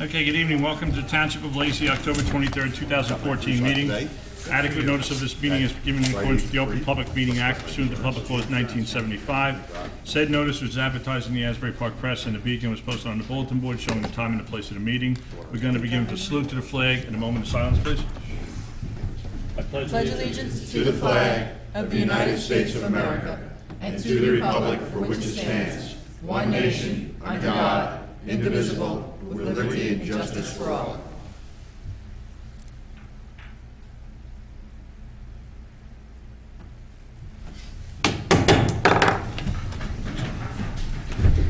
Okay, good evening. Welcome to Township of Lacey, October 23rd, 2014 meeting. Adequate notice of this meeting is given in accordance with the Open Public Meeting Act pursuant to Public Laws 1975. Said notice was advertised in the Asbury Park Press and the Beacon was posted on the bulletin board showing the time and the place of the meeting. We're going to begin with a salute to the flag and a moment of silence, please. I pledge allegiance to the flag of the United States of America and to the republic for which it stands, one nation, under God, indivisible, with liberty and justice for all.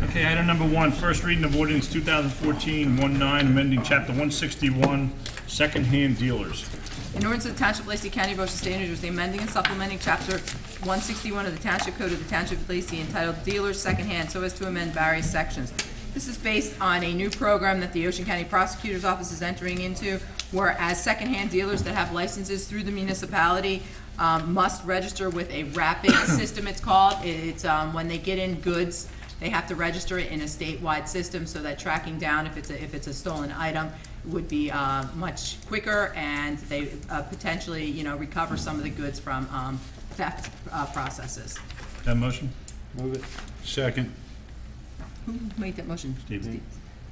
Okay, item number 1, first reading of ordinance 2014-19, amending chapter 161, second-hand dealers. In order to the Township of Lacey County, Ocean State, New Jersey, amending and supplementing Chapter 161 of the Township Code of the Township of Lacey entitled Dealers Secondhand so as to amend various sections. This is based on a new program that the Ocean County Prosecutor's Office is entering into, whereas secondhand dealers that have licenses through the municipality must register with a RAPID system, it's called. It's when they get in goods, they have to register it in a statewide system so that tracking down if it's a stolen item would be much quicker, and they potentially, recover some of the goods from theft processes. Have a motion? Move it. Second. Who made that motion? Steve.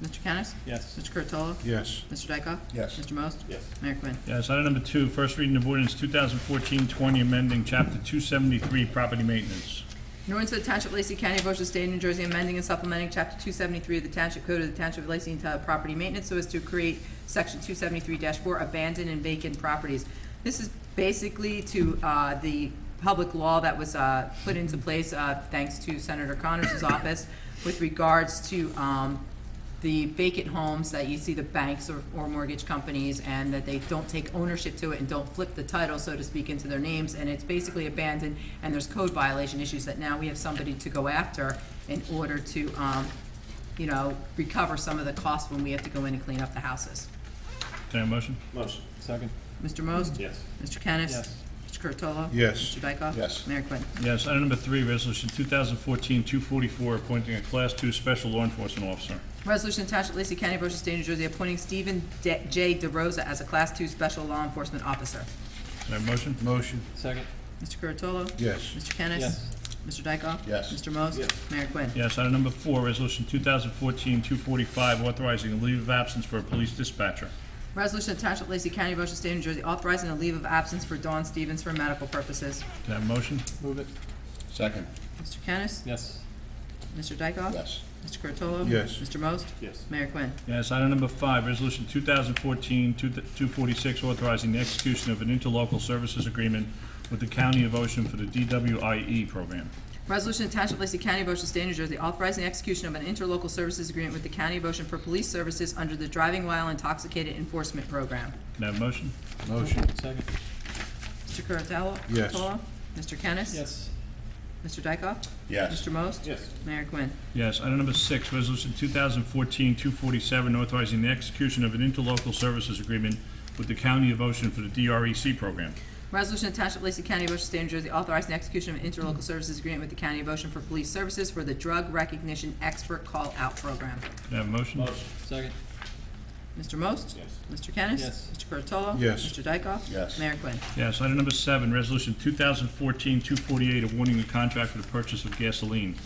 Mr. Kennis? Yes. Mr. Curatolo? Yes. Mr. Dykoff? Yes. Mr. Most? Yes. Mayor Quinn. Yes, item number 2, first reading of ordinance 2014-20, amending chapter 273, property maintenance. In order to the Township of Lacey County, Ocean State, New Jersey, amending and supplementing Chapter 273 of the Township Code of the Township of Lacey entitled Property Maintenance so as to create Section 273-4, Abandoned and Vacant Properties. This is basically to the public law that was put into place thanks to Senator Connors' office with regards to the vacant homes that you see the banks or mortgage companies, and that they don't take ownership to it and don't flip the title, so to speak, into their names, and it's basically abandoned, and there's code violation issues that now we have somebody to go after in order to, recover some of the costs when we have to go in and clean up the houses. Can I have a motion? Motion. Second. Mr. Most? Yes. Mr. Kennis? Yes. Mr. Curatolo? Yes. Mr. Dykoff? Yes. Mayor Quinn. Yes, item number 3, resolution 2014-244, appointing a Class 2 Special Law Enforcement Officer. Resolution to Township of Lacey County, Ocean State, New Jersey, appointing Stephen J. DeRosa as a Class 2 Special Law Enforcement Officer. Can I have a motion? Motion. Second. Mr. Curatolo? Yes. Mr. Kennis? Yes. Mr. Dykoff? Yes. Mr. Most? Yes. Mayor Quinn. Yes, item number 4, resolution 2014-245, authorizing a leave of absence for a police dispatcher. Resolution to Township of Lacey County, Ocean State, New Jersey, authorizing a leave of absence for Dawn Stevens for medical purposes. Can I have a motion? Move it. Second. Mr. Kennis? Yes. Mr. Dykoff? Yes. Mr. Curatolo? Yes. Mr. Most? Yes. Mayor Quinn. Yes, item number 5, resolution 2014-246, authorizing the execution of an interlocal services agreement with the County of Ocean for the DWIE program. Resolution to Township of Lacey County, Ocean State, New Jersey, authorizing the execution of an interlocal services agreement with the County of Ocean for police services under the Driving While Intoxicated Enforcement Program. Can I have a motion? Motion. Second. Mr. Curatolo? Yes. Curatolo? Mr. Kennis? Yes. Mr. Dykoff? Yes. Mr. Most? Yes. Mayor Quinn. Yes, item number 6, resolution 2014-247, authorizing the execution of an interlocal services agreement with the County of Ocean for the DREC program. Resolution to Township of Lacey County, Ocean State, New Jersey, authorizing the execution of an interlocal services agreement with the County of Ocean for police services for the Drug Recognition Expert Call-Out Program. Can I have a motion? Motion. Second. Mr. Most? Yes. Mr. Kennis? Yes. Mr. Curatolo? Yes. Mr. Dykoff? Yes. Mayor Quinn. Yes, item number 7, resolution 2014-248, awarding a contract for the purchase of gasoline.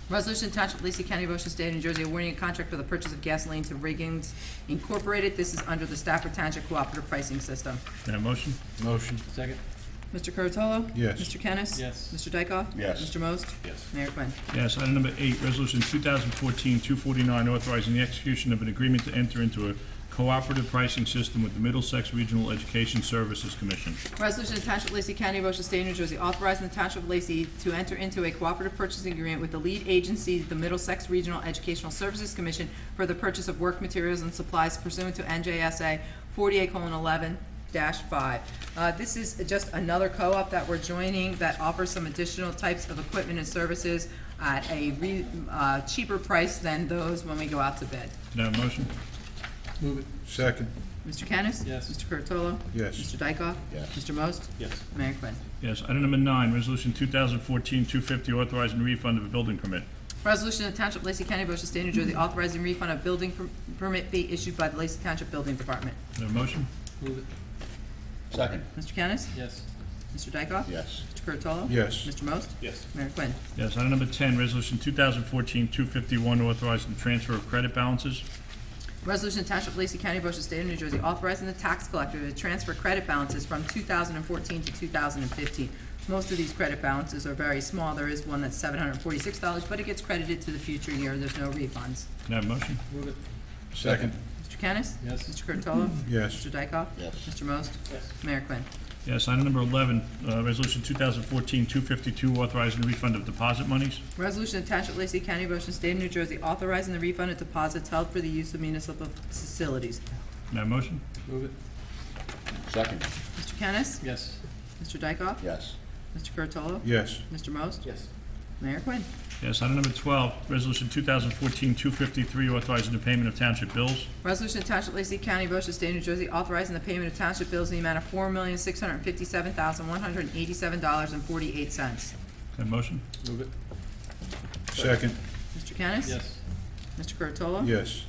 Resolution to Township of Lacey County, Ocean State, New Jersey, awarding a contract for the purchase of gasoline to Riggins Incorporated. This is under the Stafford Township Cooperative Pricing System. Can I have a motion? Motion. Second. Mr. Curatolo? Yes. Mr. Kennis? Yes. Mr. Dykoff? Yes. Mr. Most? Yes. Mayor Quinn. Yes, item number 8, resolution 2014-249, authorizing the execution of an agreement to enter into a cooperative pricing system with the Middlesex Regional Education Services Commission. Resolution to Township of Lacey County, Ocean State, New Jersey, authorizing the Township of Lacey to enter into a cooperative purchasing agreement with the lead agency, the Middlesex Regional Educational Services Commission, for the purchase of work materials and supplies pursuant to NJSA 48:11-5. This is just another co-op that we're joining that offers some additional types of equipment and services at a cheaper price than those when we go out to bid. Can I have a motion? Move it. Second. Mr. Kennis? Yes. Mr. Curatolo? Yes. Mr. Dykoff? Yes. Mr. Most? Yes. Mayor Quinn. Yes, item number 9, resolution 2014-250, authorizing refund of a building permit. Resolution of Township of Lacey County, Ocean State, New Jersey, authorizing refund of building permit fee issued by the Lacey Township Building Department. Is there a motion? Move it. Second. Mr. Kennis? Yes. Mr. Dykoff? Yes. Mr. Curatolo? Yes. Mr. Most? Yes. Mayor Quinn. Yes. Item number 10, Resolution 2014-251, authorizing the transfer of credit balances. Resolution of Township of Lacey County, Ocean State of New Jersey, authorizing the tax collector to transfer credit balances from 2014 to 2015. Most of these credit balances are very small. There is one that's $746, but it gets credited to the future year. There's no refunds. Can I have a motion? Move it. Second. Mr. Kennis? Yes. Mr. Curatolo? Yes. Mr. Dykoff? Yes. Mr. Most? Yes. Mayor Quinn. Yes. Item number 11, Resolution 2014-252, authorizing the refund of deposit monies. Resolution of Township of Lacey County, Ocean State of New Jersey, authorizing the refund of deposits held for the use of municipal facilities. Can I have a motion? Move it. Second. Mr. Kennis? Yes. Mr. Dykoff? Yes. Mr. Curatolo? Yes. Mr. Most? Yes. Mayor Quinn. Yes. Item number 12, Resolution 2014-253, authorizing the payment of township bills. Resolution of Township of Lacey County, Ocean State, New Jersey, authorizing the payment of township bills in the amount of $4,657,187.48. Can I have a motion? Move it. Second. Mr. Kennis? Yes. Mr. Curatolo? Yes.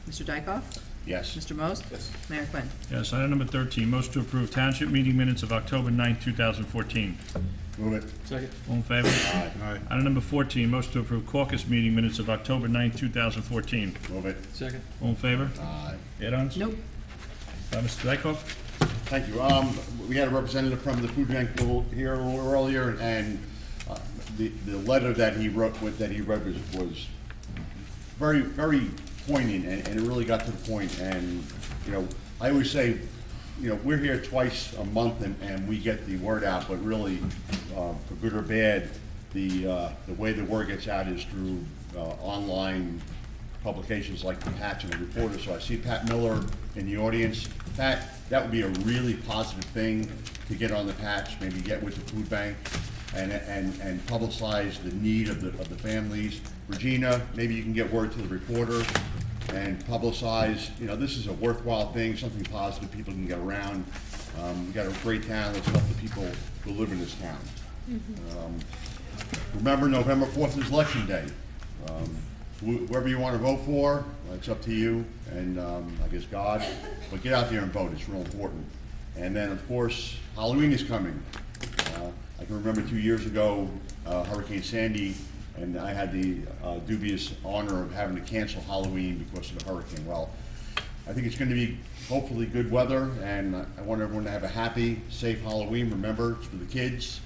Mr. Dykoff? Yes. Mr. Most? Yes. Mayor Quinn. Yes. Item number 13, motion to approve township meeting minutes of October 9, 2014. Move it. Second. All in favor? Aye. Aye. Item number 14, motion to approve caucus meeting minutes of October 9, 2014. Move it. Second. All in favor? Aye. Add-ons? Nope. Mr. Dykoff? Thank you. We had a representative from the food bank here a little earlier, and the letter that he wrote was very, very poignant, and it really got to the point. And, you know, I always say, you know, we're here twice a month and we get the word out, but really, for good or bad, the way the word gets out is through online publications like the Patch and the Reporter. So I see Pat Miller in the audience. Pat, that would be a really positive thing to get on the Patch, maybe get with the food bank and publicize the need of the families. Regina, maybe you can get word to the Reporter and publicize, you know, this is a worthwhile thing, something positive people can get around. We've got a great town, let's help the people who live in this town. Remember, November 4th is Election Day. Whoever you want to vote for, it's up to you and I guess God, but get out there and vote, it's real important. And then, of course, Halloween is coming. I can remember 2 years ago, Hurricane Sandy, and I had the dubious honor of having to cancel Halloween because of the hurricane. Well, I think it's going to be hopefully good weather, and I want everyone to have a happy, safe Halloween. Remember, it's for the kids,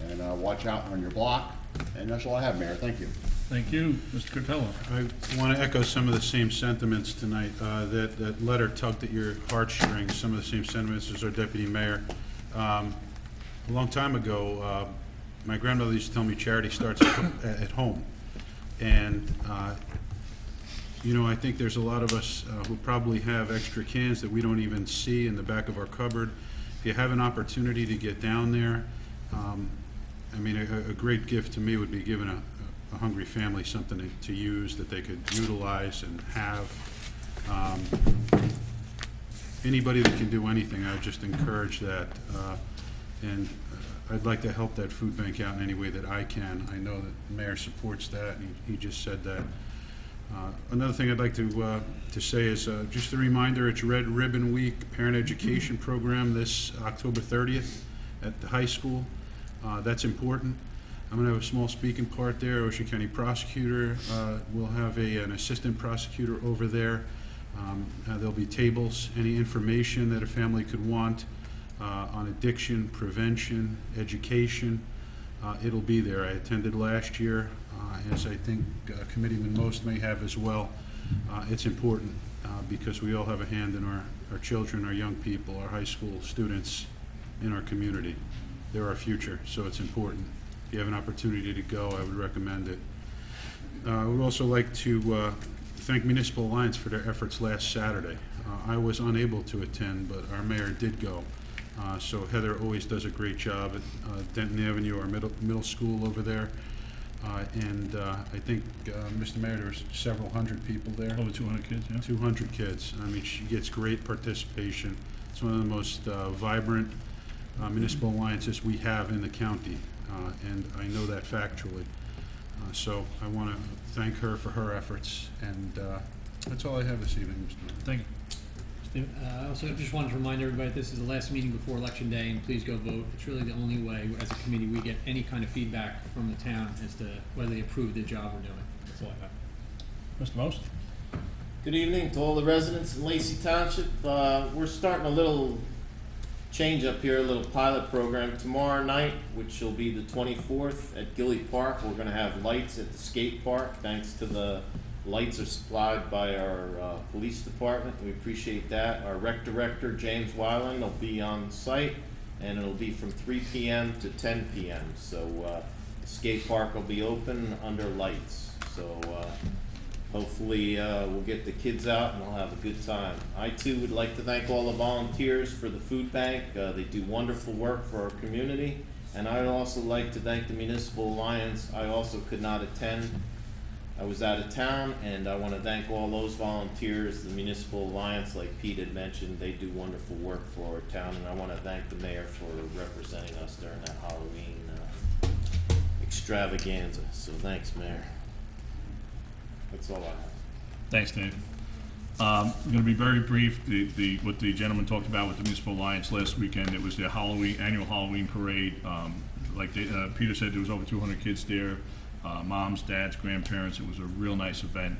and watch out on your block. And that's all I have, Mayor. Thank you. Thank you. Mr. Curatolo? I want to echo some of the same sentiments tonight. That letter tugged at your heartstrings, some of the same sentiments as our deputy mayor. A long time ago, my grandmother used to tell me charity starts at home. And, you know, I think there's a lot of us who probably have extra cans that we don't even see in the back of our cupboard. If you have an opportunity to get down there, I mean, a great gift to me would be giving a hungry family something to use that they could utilize and have. Anybody that can do anything, I would just encourage that. And I'd like to help that food bank out in any way that I can. I know that the mayor supports that, and he just said that. Another thing I'd like to say is just a reminder, it's Red Ribbon Week Parent Education Program this October 30th at the high school. That's important. I'm going to have a small speaking part there. Ocean County Prosecutor will have an assistant prosecutor over there. There'll be tables, any information that a family could want on addiction, prevention, education. It'll be there. I attended last year, as I think Committeeman Most may have as well. It's important because we all have a hand in our children, our young people, our high school students in our community. They're our future, so it's important. If you have an opportunity to go, I would recommend it. I would also like to thank Municipal Alliance for their efforts last Saturday. I was unable to attend, but our mayor did go. So Heather always does a great job at Denton Avenue, our middle school over there. And I think, Mr. Mayor, there was several hundred people there. Over 200 kids, yeah? 200 kids. I mean, she gets great participation. It's one of the most vibrant municipal alliances we have in the county, and I know that factually. So I want to thank her for her efforts, and that's all I have this evening, Mr. Mayor. Thank you. Steve? I also just wanted to remind everybody, this is the last meeting before Election Day, and please go vote. It's really the only way, as a committee, we get any kind of feedback from the town as to whether they approve the job we're doing. That's all I have. Mr. Most? Good evening to all the residents in Lacey Township. We're starting a little change up here, a little pilot program tomorrow night, which will be the 24th at Gilly Park. We're going to have lights at the skate park, thanks to the lights are supplied by our police department. We appreciate that. Our rec director, James Weiland, will be on site, and it'll be from 3 p.m. to 10 p.m. So the skate park will be open under lights. So hopefully we'll get the kids out and we'll have a good time. I too would like to thank all the volunteers for the food bank. They do wonderful work for our community. And I'd also like to thank the Municipal Alliance. I also could not attend. I was out of town, and I want to thank all those volunteers. The Municipal Alliance, like Pete had mentioned, they do wonderful work for our town, and I want to thank the mayor for representing us during that Halloween extravaganza. So thanks, Mayor. That's all I have. Thanks, Dave. I'm going to be very brief. What the gentleman talked about with the Municipal Alliance last weekend, it was their annual Halloween parade. Peter said, there was over 200 kids there. Moms, dads, grandparents. It was a real nice event.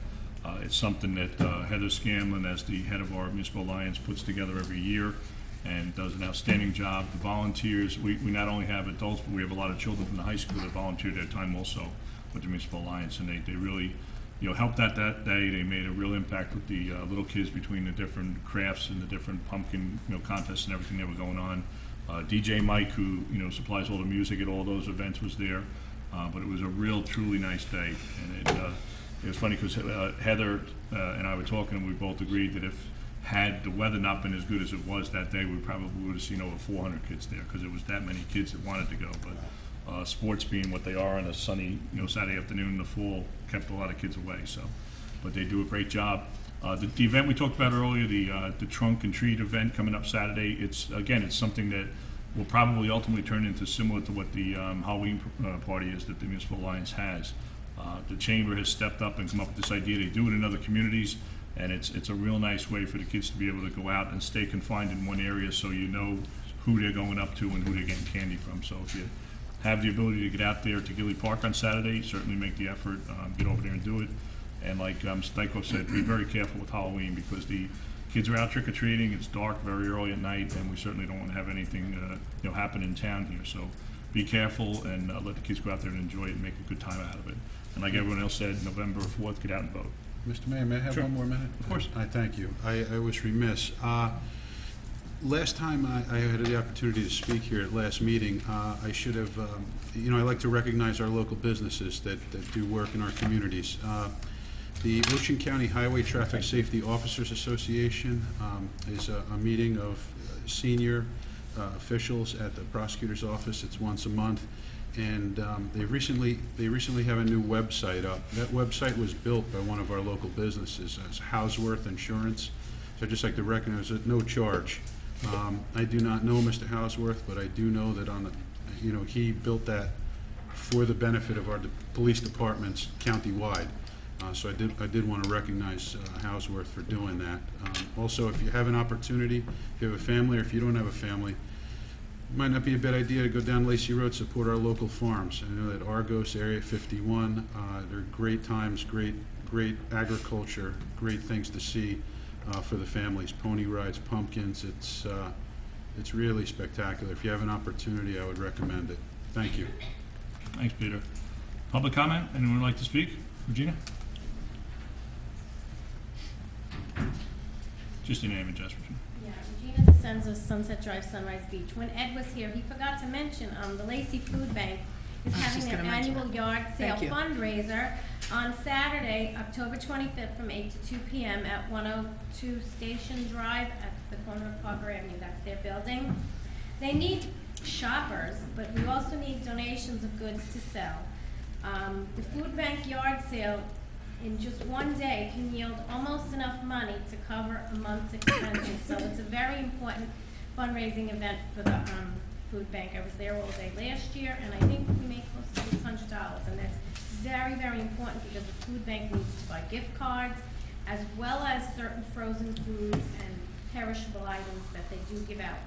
It's something that Heather Scanlon, as the head of our Municipal Alliance, puts together every year and does an outstanding job. The volunteers, we not only have adults, but we have a lot of children from the high school that volunteer their time also with the Municipal Alliance, and they really helped that day. They made a real impact with the little kids between the different crafts and the different pumpkin contests and everything that were going on. DJ Mike, who supplies all the music at all those events, was there. But it was a real, truly nice day, and it was funny because Heather and I were talking, and we both agreed that had the weather not been as good as it was that day, we probably would have seen over 400 kids there, because it was that many kids that wanted to go. But sports being what they are on a sunny Saturday afternoon in the fall kept a lot of kids away. So, but they do a great job. The event we talked about earlier, the trunk and treat event coming up Saturday, it's something that will probably ultimately turn into similar to what the Halloween party is that the Municipal Alliance has. The Chamber has stepped up and come up with this idea. They do it in other communities, and it's a real nice way for the kids to be able to go out and stay confined in one area, so you know who they're going up to and who they're getting candy from. So if you have the ability to get out there to Gilly Park on Saturday, certainly make the effort, get over there and do it. And like Styko said, be very careful with Halloween, because the kids are out trick-or-treating. It's dark very early at night, and we certainly don't want to have anything happen in town here. So be careful and let the kids go out there and enjoy it and make a good time out of it. And like everyone else said, November 4th, get out and vote. Mr. Mayor, may I have Sure. one more minute? Of course. I thank you. I was remiss. Last time I had the opportunity to speak here at last meeting, I should have, I like to recognize our local businesses that do work in our communities. The Ocean County Highway Traffic Safety Officers Association is a meeting of senior officials at the prosecutor's office. It's once a month, and they recently have a new website up. That website was built by one of our local businesses, as Houseworth Insurance. So I'd just like to recognize it, no charge. I do not know Mr. Houseworth, but I do know that he built that for the benefit of our police departments countywide. So I did want to recognize Houseworth for doing that. Also, if you have an opportunity, if you have a family, or if you don't have a family, it might not be a bad idea to go down Lacey Road, support our local farms. I know that Argos, Area 51, they're great times, great agriculture, great things to see for the families. Pony rides, pumpkins, it's really spectacular. If you have an opportunity, I would recommend it. Thank you. Thanks, Peter. Public comment? Anyone would like to speak? Regina? Just your name and address, Regina. Yeah, Regina DeCenzo, Sunset Drive, Sunrise Beach. When Ed was here, he forgot to mention the Lacey Food Bank is having an annual yard sale fundraiser on Saturday, October 25th from 8 to 2 p.m. at 102 Station Drive at the corner of Parker Avenue. That's their building. They need shoppers, but we also need donations of goods to sell. The food bank yard sale in just one day can yield almost enough money to cover a month's expenses. So it's a very important fundraising event for the food bank. I was there all day last year, and I think we made close to $600, and that's very, very important because the food bank needs to buy gift cards as well as certain frozen foods and perishable items that they do give out.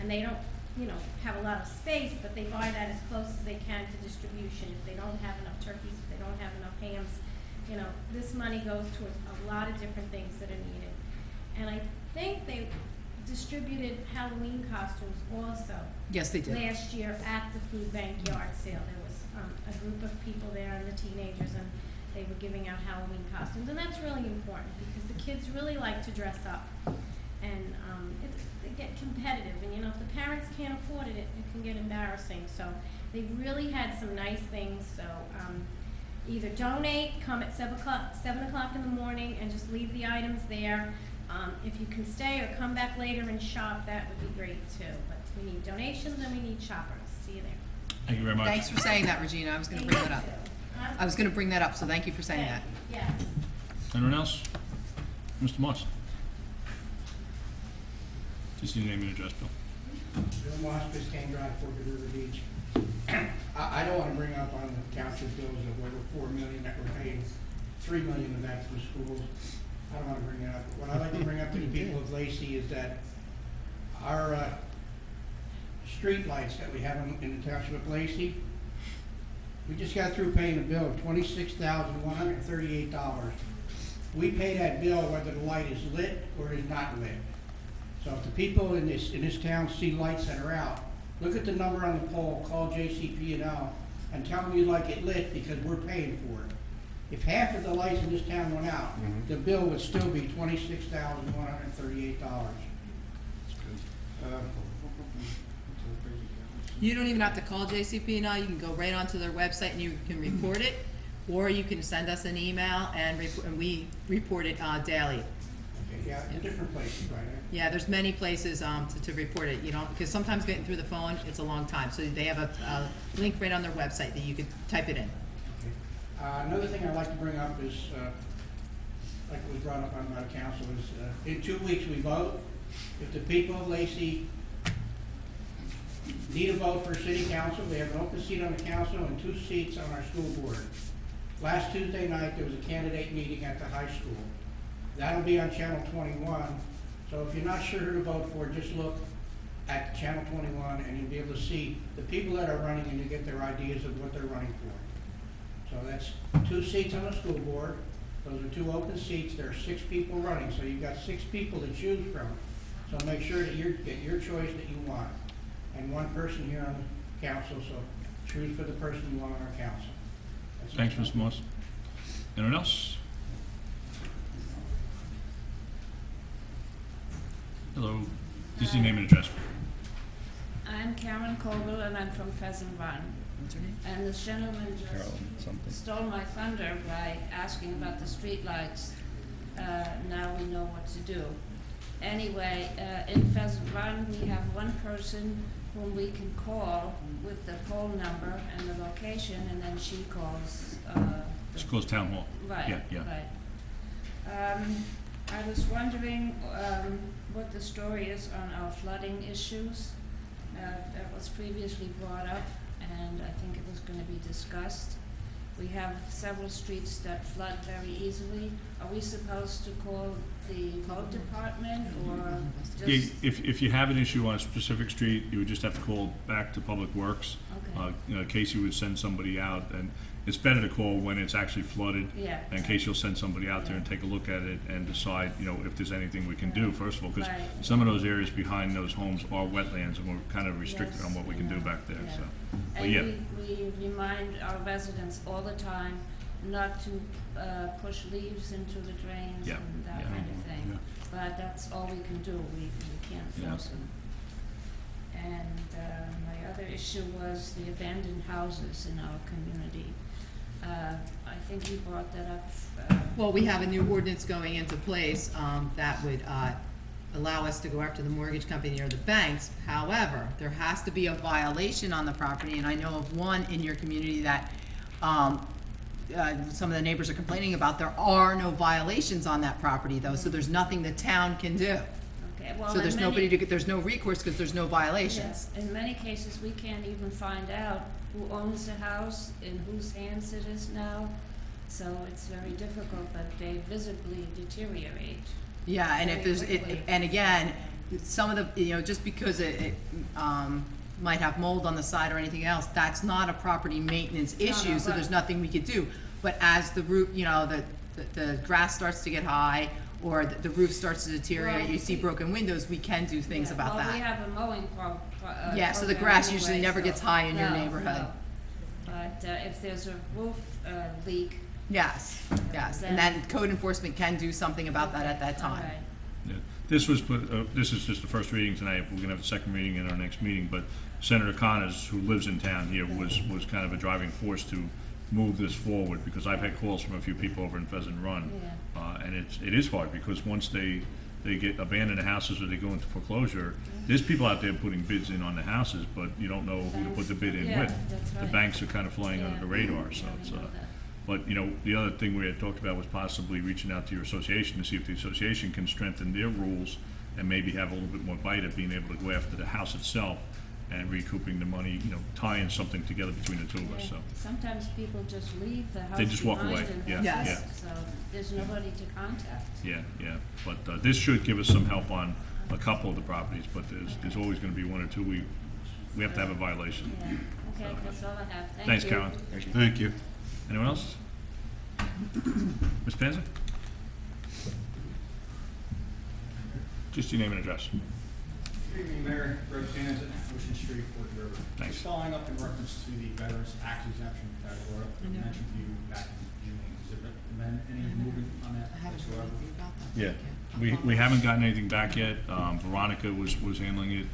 And they don't, you know, have a lot of space, but they buy that as close as they can to distribution. If they don't have enough turkeys, if they don't have enough hams, you know, this money goes towards a lot of different things that are needed. And I think they distributed Halloween costumes also. Yes, they did. Last year at the food bank yard sale. There was a group of people there and the teenagers, and they were giving out Halloween costumes. And that's really important because the kids really like to dress up. And they get competitive. And, you know, if the parents can't afford it, it can get embarrassing. So they really had some nice things. So either donate, come at 7 o'clock in the morning and just leave the items there. If you can stay or come back later and shop, that would be great too. But we need donations and we need shoppers. See you there. Thank you very much. Thanks for saying that, Regina. I was going to bring that up. I was going to bring that up, so thank you for saying that. Yeah. Anyone else? Mr. Moss? Just your name and address, Bill. Bill Moss, Biscayne Drive, Fort Good River Beach. I don't want to bring up on the township bills of over $4 million that we're paying, $3 million of that to the schools. I don't want to bring it up. What I'd like to bring up to the people of Lacey is that our street lights that we have in the township of Lacey, we just got through paying a bill of $26,138. We pay that bill whether the light is lit or it is not lit. So if the people in this town see lights that are out, look at the number on the pole, call JCP&L, and tell them you'd like it lit because we're paying for it. If half of the lights in this town went out, the bill would still be $26,138. You don't even have to call JCP now. You can go right onto their website and you can report it, or you can send us an email and we report it daily. Okay, yeah, in different places, right? Yeah, there's many places to report it, you know, because sometimes getting through the phone, it's a long time. So they have a link right on their website that you could type it in. Another thing I'd like to bring up is, like it was brought up on my council, is in 2 weeks we vote. If the people of Lacey need a vote for city council, we have an open seat on the council and 2 seats on our school board. Last Tuesday night, there was a candidate meeting at the high school. That'll be on Channel 21. So if you're not sure who to vote for, just look at Channel 21 and you'll be able to see the people that are running and you get their ideas of what they're running for. So that's 2 seats on the school board. Those are 2 open seats. There are 6 people running, so you've got 6 people to choose from. So make sure that you get your choice that you want. And 1 person here on the council, so choose for the person you want on our council. Thanks, Mr. Moss. Anyone else? Hello. This is your name and address. I'm Karen Coble and I'm from Pheasant Run. What's your name? And this gentleman just stole my thunder by asking about the street lights. Now we know what to do. Anyway, in Pheasant Run we have 1 person whom we can call with the pole number and the location, and then she calls. It's close town hall. Right. Yeah. Right. I was wondering what the story is on our flooding issues. That was previously brought up, and I think it was going to be discussed. We have several streets that flood very easily. Are we supposed to call the road department or Yeah, just? if you have an issue on a specific street, you would just have to call back to Public Works. Okay. Casey would send somebody out, and it's better to call when it's actually flooded. Yeah. In case you'll send somebody out there and take a look at it and decide, if there's anything we can do, first of all, because Right. some of those areas behind those homes are wetlands, and we're kind of restricted Yes, on what we can do back there, yeah. so. But And yeah, we remind our residents all the time not to push leaves into the drains Yeah, and that yeah. kind of thing. Yeah. But that's all we can do. We can't Yeah. force them. And my other issue was the abandoned houses in our community. I think you brought that up. Well, we have a new ordinance going into place that would allow us to go after the mortgage company or the banks. However, there has to be a violation on the property, and I know of one in your community that some of the neighbors are complaining about. There are no violations on that property, though, so there's nothing the town can do. Okay, well, So there's in nobody many- to get, there's no recourse because there's no violations. Yes, in many cases, we can't even find out who owns the house, in whose hands it is now, so it's very difficult, but they visibly deteriorate. Yeah, and if Very there's, quickly. and again, some of the, you know, just because it might have mold on the side or anything else, that's not a property maintenance issue, so there's right. nothing we could do. But as the roof, you know, the grass starts to get high, or the roof starts to deteriorate, Well, you see broken windows, we can do things Yeah, about well, we that. have a mowing Yeah, so the program grass usually anyway, never so- gets high in your No, neighborhood. no. But if there's a roof leak, Yes, yes, and then code enforcement can do something about that at that all time. right. Yeah. This was put, this is just the first reading tonight. We're gonna have a second reading in our next meeting, but Senator Connors, who lives in town here, was kind of a driving force to move this forward, because I've had calls from a few people over in Pheasant Run. And it is hard, because once they get abandoned houses or they go into foreclosure, there's people out there putting bids in on the houses, but you don't know who to put the bid in Yeah, with. that's The right. banks are kind of flying under Yeah. the radar, so Yeah, we it's, know that. but, you know, the other thing we had talked about was possibly reaching out to your association to see if the association can strengthen their rules and maybe have a little bit more bite at being able to go after the house itself and recouping the money, you know, tying something together between the two of us, so. Sometimes people just leave the house They just walk behind away, and yeah, that's Yes. it. So there's nobody to contact. Yeah, yeah, but this should give us some help on a couple of the properties, but there's always gonna be one or two we have to have a violation. Yeah, okay, that's all I have. Thank you. Thanks, Carolyn. Thank you. Anyone else? Ms. Panzer? Just your name and address. Good evening, Mayor. Greg Panza, Ocean Street, Fort River. Thanks. Just following up in reference to the veterans tax exemption that I brought up, I mentioned to you back in June. Has there been any movement on that whatsoever? Yeah, we haven't gotten anything back yet. Veronica was handling it.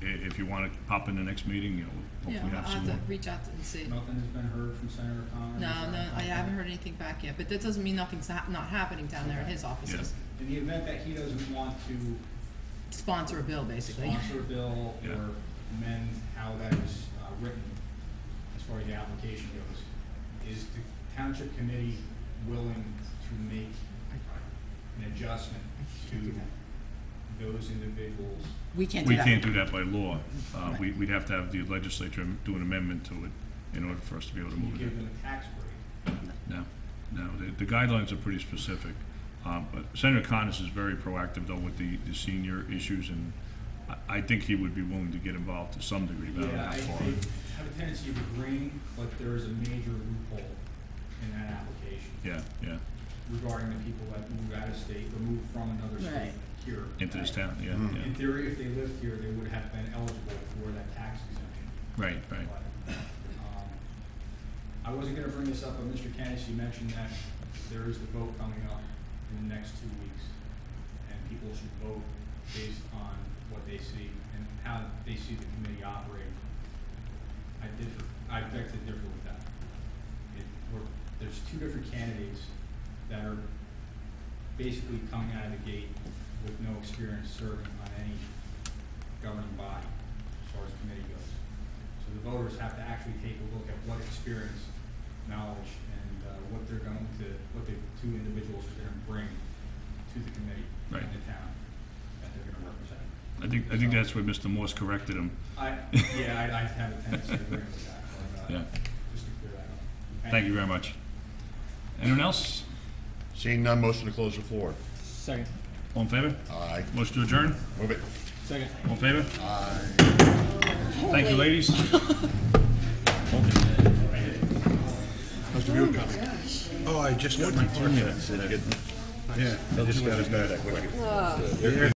If you want to pop in the next meeting, you know, Yeah, hopefully I'll have some have more. to reach out and see. Nothing has been heard from Senator Connors? No, I haven't heard anything back yet, but that doesn't mean nothing's not happening down there in his offices. In the event that he doesn't want to Sponsor a bill, basically. sponsor a bill Yeah. or amend how that is written as far as the application goes, is the township committee willing to make an adjustment to those individuals? We can't do We that. can't do that by law. We'd have to have the legislature do an amendment to it in order for us to be able to Can you move give it. them a tax break? No, the guidelines are pretty specific. But Senator Connors is very proactive though with the senior issues, and I think he would be willing to get involved to some degree, but I don't know Yeah, how I far. have a tendency of agreeing, but there is a major loophole in that application Yeah, regarding the people that move out of state or move from another Right. state here. into this town, yeah, In yeah. theory, if they lived here, they would have been eligible for that tax exemption. Right. But, I wasn't gonna bring this up, but Mr. Kennis, you mentioned that there is the vote coming up in the next 2 weeks. And people should vote based on what they see and how they see the committee operating. I beg to differ with that. There's two different candidates that are basically coming out of the gate with no experience serving on any governing body as far as committee goes. So the voters have to actually take a look at what experience, knowledge, and what the two individuals are gonna bring to the committee Right. in the town that they're gonna represent. I think that's where Mr. Morse corrected him. I have a tendency to agree with that, but, Yeah. just to clear that up. Thank you very much. Anyone else? Seeing none, motion to close the floor. Second. All in favor? Aye. Motion to adjourn? Move it. Second. All in favor? Aye. Thank you, ladies. Oh, I just got my permit. Did you get? Yeah, I just got it back. You're